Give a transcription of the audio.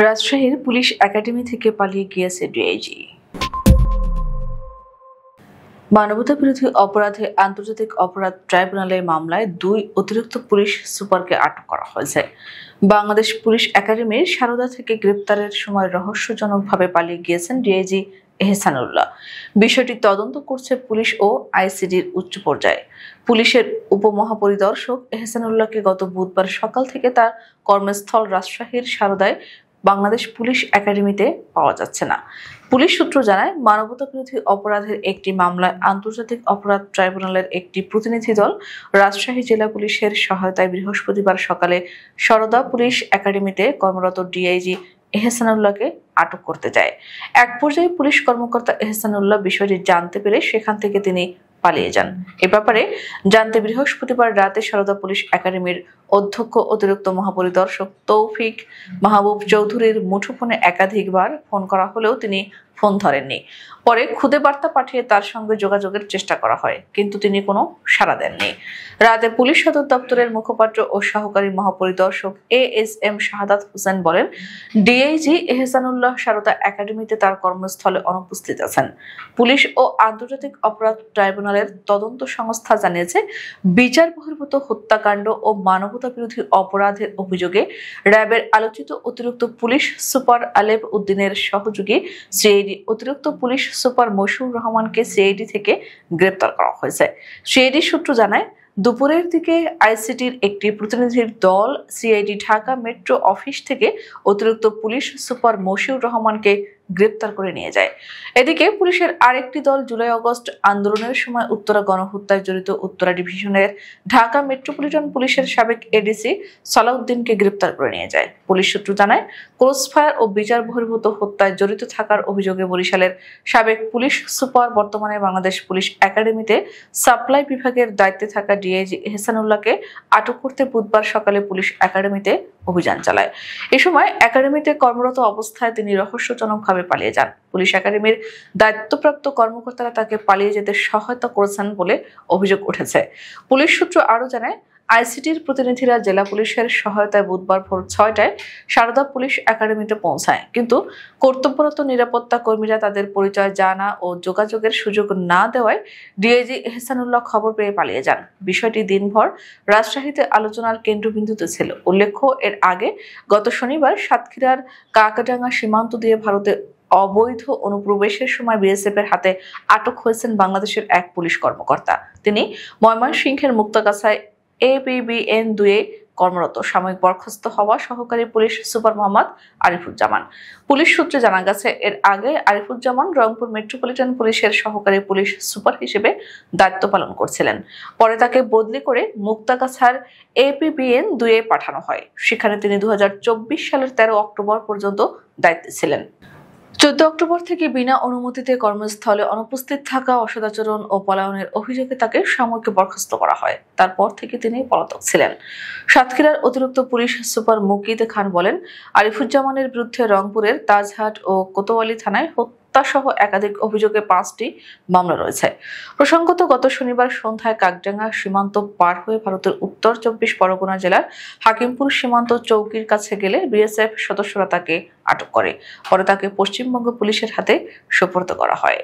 রাজশাহীর police academy থেকে পালিয়ে গিয়েছে ডিআইজি। মানবতাবিরোধী অপরাধে আন্তর্জাতিক অপরাধ ট্রাইব্যুনালের মামলায় 2 অতিরিক্ত পুলিশ সুপারকে আটক করা হয়েছে। বাংলাদেশ পুলিশ একাডেমির সারদা থেকে গ্রেপ্তারের সময় রহস্যজনকভাবে পালিয়ে গিয়েছেন ডিআইজি এহসানুল্লাহ। বিষয়টি তদন্ত করছে পুলিশ ও আইসিডির উচ্চ পর্যায়ে। পুলিশের উপমহাপরিদর্শক এহসানুল্লাহকে গত বুধবার সকাল থেকে তার কর্মস্থল রাজশাহীর সারদায় বাংলাদেশ পুলিশ একাডেমিতে পাওয়া যাচ্ছে না। পুলিশ সূত্র জানায়, মানবতাবিরোধী অপরাধের একটি মামলায় আন্তর্জাতিক অপরাধ ট্রাইব্যুনালের একটি প্রতিনিধি দল রাজশাহী জেলা পুলিশের সহায়তায় বৃহস্পতিবার সকালে সারদা পুলিশ একাডেমিতে কর্মরত ডিআইজি এহসানুল্লাহকে আটক করতে যায়। এক পর্যায়ে পুলিশ কর্মকর্তা এহসানুল্লাহ বিষয়টি জানতে পেরে সেখান থেকে তিনি পালিয়ে যান। এ ব্যাপারে জানতে বৃহস্পতিবার রাতে সারদা পুলিশ একাডেমির অধ্যক্ষ অতিরিক্ত মহাপরিদর্শক তৌফিক মাহবুব চৌধুরীর মুঠোফোনে একাধিকবার ফোন করা হলেও তিনি ফোন ধরেননি। পরে খুদে বার্তা পাঠিয়ে তার সঙ্গে যোগাযোগের চেষ্টা করা হয়, কিন্তু তিনি কোনো সাড়া দেননি। রাতে পুলিশ সদর দপ্তরের মুখপাত্র ও সহকারী মহাপরিদর্শক এএসএম শাহাদাত হোসেন বলেন, ডিআইজি এহসানুল্লাহ সারদা একাডেমিতে তার কর্মস্থলে অনুপস্থিত আছেন। পুলিশ ও আন্তর্জাতিক অপরাধ ট্রাইব্যুনালের তদন্ত সংস্থা জানিয়েছে, বিচার বহির্ভূত হত্যাকাণ্ড ও মানবতাবিরোধী অপরাধের অভিযোগে র্যাবের আলোচিত অতিরিক্ত পুলিশ সুপার আলেপ উদ্দিনের সহযোগী সিআইডি অতিরিক্ত পুলিশ সুপার মশিউর রহমানকে সিআইডি থেকে গ্রেপ্তার করা হয়েছে। সিআইডি সূত্র জানায়, দুপুরের দিকে আইসিটির একটি প্রতিনিধির দল সিআইডি ঢাকা মেট্রো অফিস থেকে অতিরিক্ত পুলিশ সুপার মশিউর রহমানকে গ্রেপ্তার করে নিয়ে যায়। এদিকে পুলিশের আরেকটি দল জুলাই-আগস্ট আন্দোলনের সময় উত্তরা গণহত্যায় জড়িত উত্তরা ডিভিশনের ঢাকা মেট্রোপলিটন পুলিশের সাবেক এডিসি সালাউদ্দিনকে গ্রেপ্তার করে নিয়ে যায়। পুলিশ সূত্র জানায়, ক্রসফায়ার ও বিচার বহির্ভূত হত্যায় জড়িত থাকার অভিযোগে বরিশালের সাবেক পুলিশ সুপার বর্তমানে বাংলাদেশ পুলিশ একাডেমিতে সাপ্লাই বিভাগের দায়িত্বে থাকা ডিআইজি এহসানুল্লাহকে আটক করতে বুধবার সকালে পুলিশ একাডেমিতে অভিযান চালায়। এ সময় একাডেমিতে কর্মরত অবস্থায় তিনি রহস্যজনকভাবে পালিয়ে যান। পুলিশ একাডেমির দায়িত্বপ্রাপ্ত কর্মকর্তারা তাকে পালিয়ে যেতে সহায়তা করেছেন বলে অভিযোগ উঠেছে। পুলিশ সূত্র আরও জানায়, আইসিটির প্রতিনিধিরা জেলা পুলিশের সহায়তায় বুধবার ভোর 6টায় সারদা পুলিশ একাডেমিতে পৌঁছায়, কিন্তু কর্তব্যরত নিরাপত্তা কর্মীরা তাদের পরিচয় জানা ও যোগাযোগের সুযোগ না দেওয়ায় ডিআইজি এহসানুল্লাহ খবর পেয়ে পালিয়ে যান। বিষয়টি দিনভর রাজশাহীতে আলোচনার কেন্দ্রবিন্দুতে ছিল। উল্লেখ্য, এর আগে গত শনিবার সাতক্ষীরার কাকডাঙ্গা সীমান্ত দিয়ে ভারতে অবৈধ অনুপ্রবেশের সময় বিএসএফ এর হাতে আটক হয়েছেন বাংলাদেশের এক পুলিশ কর্মকর্তা। তিনি ময়মনসিংহের মুক্তাগাছায় APBN-2 কর্মরত সাময়িক বরখাস্ত হওয়া সহকারী police super Mohammad Arifuzzaman. Police সূত্রে জানা গেছে, এর আগে আরিফুজ্জামান রংপুর মেট্রোপলিটন পুলিশের সহকারী পুলিশ সুপার হিসেবে দায়িত্ব পালন করছিলেন। পরে তাকে বদলি করে মুক্তাগাছার APBN-2 পাঠানো হয়। সেখানে তিনি 2024 সালের 13 অক্টোবর পর্যন্ত দায়িত্বে ছিলেন। 14 অক্টোবর থেকে বিনা অনুমতিতে কর্মস্থলে অনুপস্থিত থাকা, অসদাচরণ ও পলায়নের অভিযোগে তাকে সাময়িক বরখাস্ত করা হয়। তারপর থেকে তিনি পলাতক ছিলেন। সাতক্ষীরার অতিরিক্ত পুলিশ সুপার মুকিদ খান বলেন, আরিফুজ্জামানের বিরুদ্ধে রংপুরের তাজহাট ও কোতোয়ালি থানায় হত্যাসহ একাধিক অভিযোগে 5টি মামলা রয়েছে। প্রসঙ্গত, গত শনিবার সন্ধ্যায় কাকডাঙ্গা সীমান্ত পার হয়ে ভারতের উত্তর 24 পরগনা জেলার হাকিমপুর সীমান্ত চৌকির কাছে গেলে বিএসএফ সদস্যরা তাকে আটক করে। পরে তাকে পশ্চিমবঙ্গ পুলিশের হাতে সোপর্দ করা হয়।